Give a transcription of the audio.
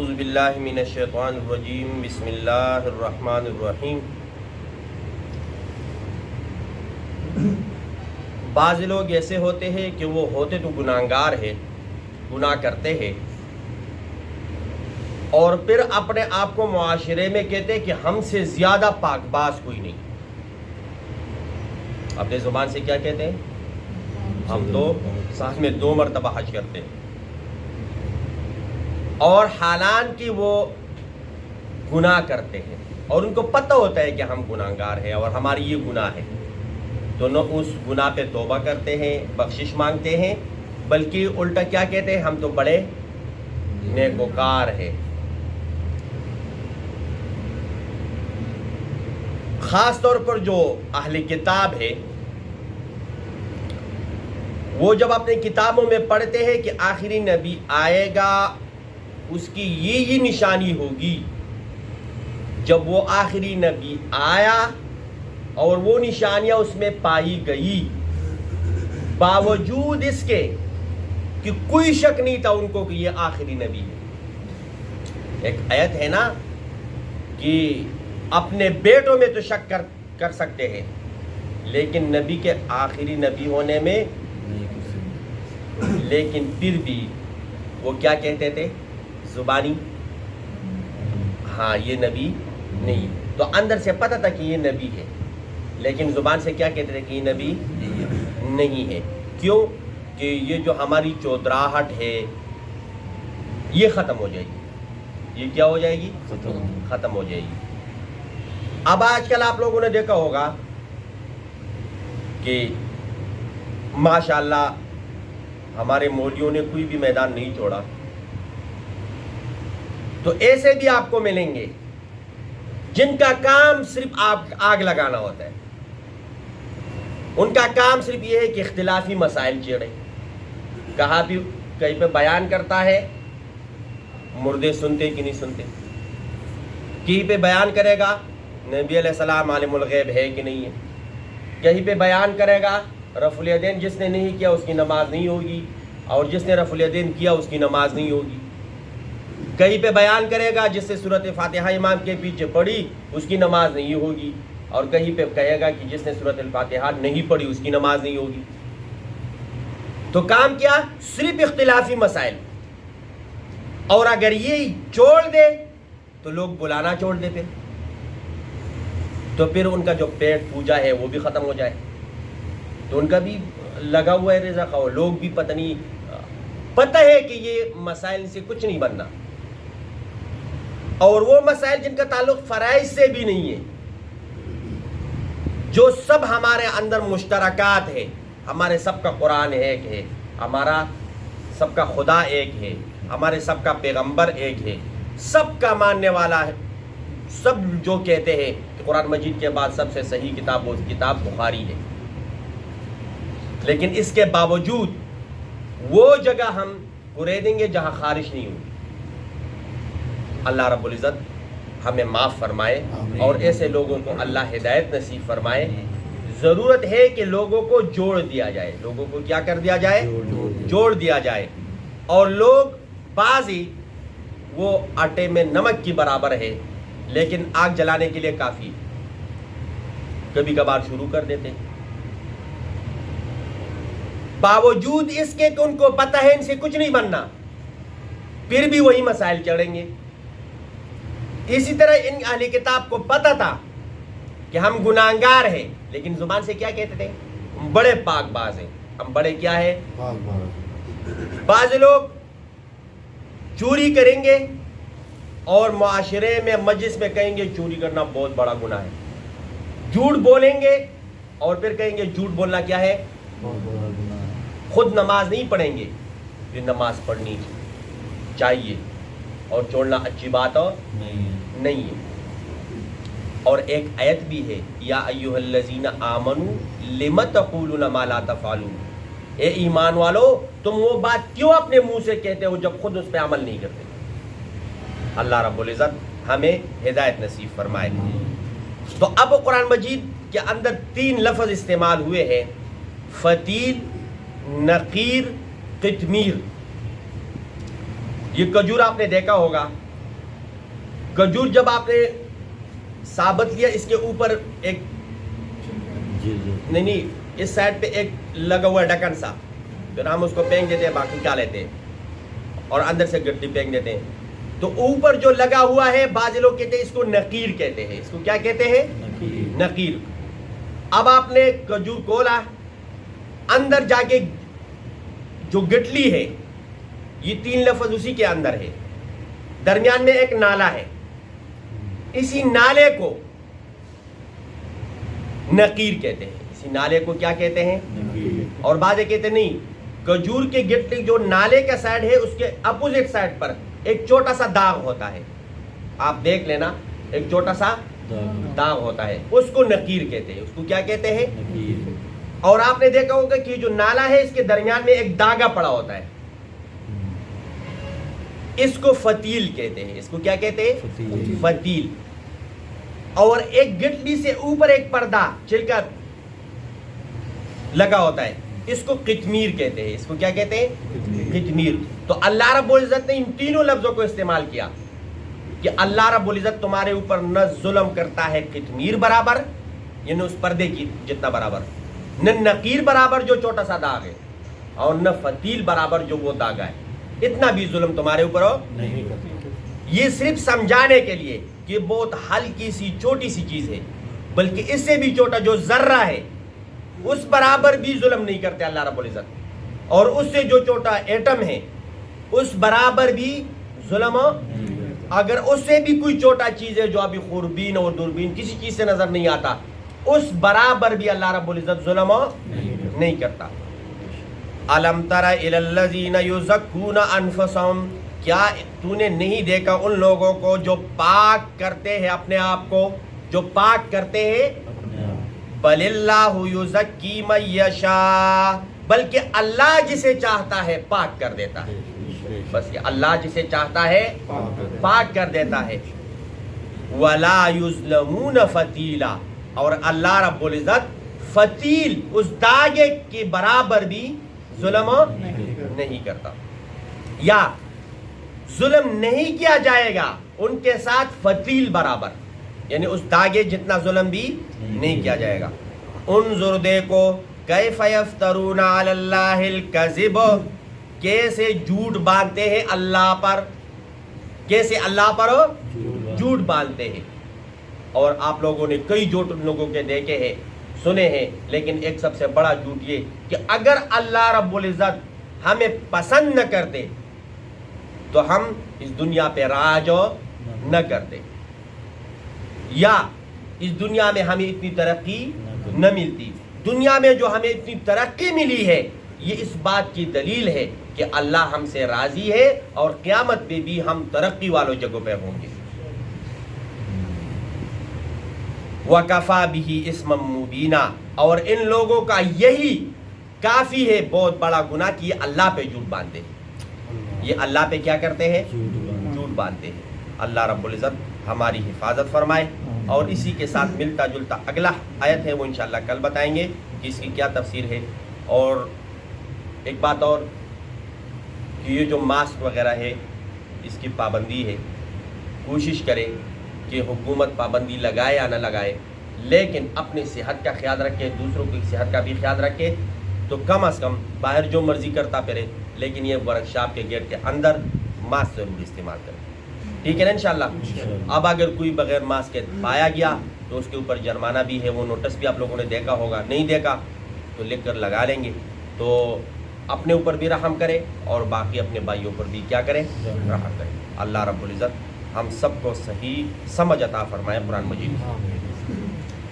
اعوذ باللہ من الشیطان الرجیم بسم اللہ الرحمن الرحیم۔ بعض لوگ ایسے ہوتے ہیں کہ وہ ہوتے تو گناہگار ہے، گناہ کرتے ہیں، اور پھر اپنے آپ کو معاشرے میں کہتے ہیں کہ ہم سے زیادہ پاک باز کوئی نہیں۔ اپنے زبان سے کیا کہتے ہیں؟ ہم تو سال میں 2 مرتبہ حج کرتے ہیں، اور حالانکہ وہ گناہ کرتے ہیں اور ان کو پتہ ہوتا ہے کہ ہم گناہگار ہیں اور ہماری یہ گناہ ہے، تو نہ اس گناہ پہ توبہ کرتے ہیں، بخشش مانگتے ہیں، بلکہ الٹا کیا کہتے ہیں؟ ہم تو بڑے نیکوکار ہیں۔ خاص طور پر جو اہل کتاب ہے، وہ جب اپنے کتابوں میں پڑھتے ہیں کہ آخری نبی آئے گا، اس کی یہ نشانی ہوگی، جب وہ آخری نبی آیا اور وہ نشانیاں اس میں پائی گئی، باوجود اس کے کہ کوئی شک نہیں تھا ان کو کہ یہ آخری نبی ہے۔ ایک آیت ہے نا کہ اپنے بیٹوں میں تو شک کر سکتے ہیں، لیکن نبی کے آخری نبی ہونے میں، لیکن پھر بھی وہ کیا کہتے تھے؟ زبانی ہاں یہ نبی نہیں، تو اندر سے پتہ تھا کہ یہ نبی ہے، لیکن زبان سے کیا کہتے تھے کہ یہ نبی نہیں ہے۔ کیوں؟ کہ یہ جو ہماری چودراہٹ ہے یہ ختم ہو جائے گی۔ یہ کیا ہو جائے گی؟ ختم ہو جائے گی۔ اب آج کل آپ لوگوں نے دیکھا ہوگا کہ ماشاءاللہ ہمارے مولویوں نے کوئی بھی میدان نہیں چھوڑا، تو ایسے بھی آپ کو ملیں گے جن کا کام صرف آگ لگانا ہوتا ہے۔ ان کا کام صرف یہ ہے کہ اختلافی مسائل چھیڑے، کہیں پہ بیان کرتا ہے، مردے سنتے کہ نہیں سنتے، کہیں پہ بیان کرے گا نبی علیہ السلام عالم الغیب ہے کہ نہیں ہے، کہیں پہ بیان کرے گا رفع الیدین جس نے نہیں کیا اس کی نماز نہیں ہوگی، اور جس نے رفع الیدین کیا اس کی نماز نہیں ہوگی، کہیں پہ بیان کرے گا جس سے سورۃ فاتحہ امام کے پیچھے پڑھی اس کی نماز نہیں ہوگی، اور کہیں پہ کہے گا کہ جس نے سورۃ الفاتحہ نہیں پڑھی اس کی نماز نہیں ہوگی۔ تو کام کیا؟ صرف اختلافی مسائل، اور اگر یہ چھوڑ دے تو لوگ بلانا چھوڑ دے، تو پھر ان کا جو پیٹ پوجا ہے وہ بھی ختم ہو جائے، تو ان کا بھی لگا ہوا ہے رزق، اور لوگ بھی پتہ ہے کہ یہ مسائل سے کچھ نہیں بننا، اور وہ مسائل جن کا تعلق فرائض سے بھی نہیں ہے، جو سب ہمارے اندر مشترکات ہے، ہمارے سب کا قرآن ایک ہے، ہمارا سب کا خدا ایک ہے، ہمارے سب کا پیغمبر ایک ہے، سب کا ماننے والا ہے، سب جو کہتے ہیں کہ قرآن مجید کے بعد سب سے صحیح کتاب وہ کتاب بخاری ہے، لیکن اس کے باوجود وہ جگہ ہم دیں گے جہاں خارش نہیں ہوگی۔ اللہ رب العزت ہمیں معاف فرمائے اور ایسے لوگوں کو اللہ ہدایت نصیب فرمائے۔ ضرورت ہے کہ لوگوں کو جوڑ دیا جائے، لوگوں کو کیا کر دیا جائے؟ جوڑ دیا جائے، اور لوگ بعضی وہ آٹے میں نمک کی برابر ہے، لیکن آگ جلانے کے لیے کافی کبھی کبھار شروع کر دیتے، باوجود اس کے کہ ان کو پتہ ہے ان سے کچھ نہیں بننا، پھر بھی وہی مسائل چڑھیں گے۔ اسی طرح ان اہل کتاب کو پتہ تھا کہ ہم گناہگار ہیں، لیکن زبان سے کیا کہتے تھے؟ ہم بڑے پاک باز ہیں، ہم بڑے کیا ہے؟ بعض لوگ چوری کریں گے اور معاشرے میں مجلس میں کہیں گے چوری کرنا بہت بڑا گناہ ہے، جھوٹ بولیں گے اور پھر کہیں گے جھوٹ بولنا کیا ہے؟ خود نماز نہیں پڑھیں گے، پھر نماز پڑھنی چاہیے، اور چھوڑنا اچھی بات اور نہیں ہے۔ اور ایک آیت بھی ہے، یا ایھا الذین آمنوا لم تقولون ما لا تفعلون، اے ایمان والو تم وہ بات کیوں اپنے منہ سے کہتے ہو جب خود اس پہ عمل نہیں کرتے۔ اللہ رب العزت ہمیں ہدایت نصیب فرمائے۔ تو اب قرآن مجید کے اندر 3 لفظ استعمال ہوئے ہیں، فتیل، نقیر، قطمیر۔ یہ کھجور آپ نے دیکھا ہوگا खजूर जब आपने साबित लिया, इसके ऊपर एक नहीं इस साइड पे एक लगा हुआ ढक्कन सा, फिर हम उसको फेंक देते हैं, बाकी क्या लेते हैं और अंदर से गड्डी फेंक देते हैं। तो ऊपर जो लगा हुआ है, बाज़ लोग कहते हैं इसको नकीर कहते हैं। इसको क्या कहते हैं? नकीर। अब आपने खजूर खोला, अंदर जाके जो गठली है, ये 3 लफ्ज उसी के अंदर है, दरमियान में एक नाला है, इसी नाले को नकीर कहते हैं। इसी नाले को क्या कहते हैं? और बाजे कहते नहीं, खजूर के गिट्टी जो नाले का साइड है, उसके अपोजिट साइड पर एक छोटा सा दाग होता है, आप देख लेना, एक छोटा सा दाग होता है, उसको नकीर कहते हैं। उसको क्या कहते हैं? नकीर। और आपने देखा होगा कि जो नाला है, इसके दरमियान में एक दागा पड़ा होता है, इसको फतील कहते हैं। इसको क्या कहते हैं? फतील। और एक गिट्टी से ऊपर एक पर्दा छिलका लगा होता है, इसको कितमीर कहते हैं। इसको क्या कहते हैं? कितमीर। तो अल्लाह रब्बुल इज्जत ने इन तीनों लफ्जों को इस्तेमाल किया कि अल्लाह रब्बुल इज्जत तुम्हारे ऊपर न जुल्म करता है कितमीर बराबर, यानी उस पर्दे की जितना बराबर, न नकीर बराबर जो छोटा सा दाग है, और न फतील बराबर जो वो दागा है, इतना भी जुल्म तुम्हारे ऊपर हो नहीं करती। ये सिर्फ समझाने के लिए कि बहुत हल्की सी छोटी सी चीज है, बल्कि इससे भी छोटा जो जर्रा है, उस बराबर भी जुल्म नहीं करते अल्लाह रब्बुल इज्जत, और उससे जो छोटा एटम है, उस बराबर भी जुल्म, अगर उससे भी कोई छोटा चीज है जो अभी खुरबीन और दूरबीन किसी चीज से नजर नहीं आता, उस बराबर भी अल्लाह रब्बुल इज्जत जुल्म नहीं करता। अलम तरा इलल्लज़ीना युज़क्कूना अनफुसहुम, क्या तूने नहीं देखा उन लोगों को जो पाक करते हैं अपने आप को, जो पाक करते हैं? बलिल्लाहु युज़क्की मन यशा, बल्कि अल्लाह जिसे चाहता है पाक कर देता है। बस ये अल्लाह जिसे चाहता है पाक कर देता है। वला युज़लमून फतीला, और अल्लाह रब्बुल इज्जत फतील, उस दागे के बराबर भी जुल्म नहीं करता, या जुल्म नहीं किया जाएगा उनके साथ फतील बराबर, यानी उस दागे जितना जुल्म भी नहीं किया जाएगा। उन्जुर देखो कैफ यफ्तरूना अलल्लाहिल कज़िब, कैसे झूठ बांधते हैं अल्लाह पर, कैसे अल्लाह पर झूठ बांधते हैं। और आप लोगों ने कई झूठ लोगों के देखे हैं, सुने हैं, लेकिन एक सबसे बड़ा झूठ ये कि अगर अल्लाह रब्बुल इज्जत हमें पसंद न करते तो हम इस दुनिया पे राज न करते, या इस दुनिया में हमें इतनी तरक्की न मिलती। दुनिया में जो हमें इतनी तरक्की मिली है, ये इस बात की दलील है कि अल्लाह हमसे राजी है, और क़यामत में भी हम तरक्की वालों जगहों पे होंगे। वकफ़ा बिही इस्मम मुबीना, और इन लोगों का यही काफ़ी है बहुत बड़ा गुनाह कि ये अल्लाह पे झूठ बांधते हैं। ये अल्लाह पे क्या करते हैं? झूठ बांधते हैं। अल्लाह रब्बुल इज़्ज़त हमारी हिफाजत फरमाए। और इसी के साथ मिलता जुलता अगला आयत है, वो इंशाअल्लाह कल बताएंगे कि इसकी क्या तफसीर है। और एक बात और कि ये जो मास्क वगैरह है, इसकी पाबंदी है, कोशिश करें कि हुकूमत पाबंदी लगाए या न लगाए, लेकिन अपनी सेहत का ख्याल रखे, दूसरों की सेहत का भी ख्याल रखे। तो कम अज़ कम बाहर जो मर्ज़ी करता फिरे, लेकिन ये वर्कशॉप के गेट के अंदर मास्क ज़रूर इस्तेमाल करें। ठीक है ना इंशाअल्लाह। अब अगर कोई बगैर मास्क के पाया गया तो उसके ऊपर जुर्माना भी है, वो नोटिस भी आप लोगों ने देखा होगा, नहीं देखा तो लिख कर लगा लेंगे। तो अपने ऊपर भी रहम करें और बाकी अपने भाइयों पर भी क्या करें? रहम करें। अल्लाह रब्बुल इज़्ज़त हम सबको सही समझ अता फरमाए कुरान मजीद।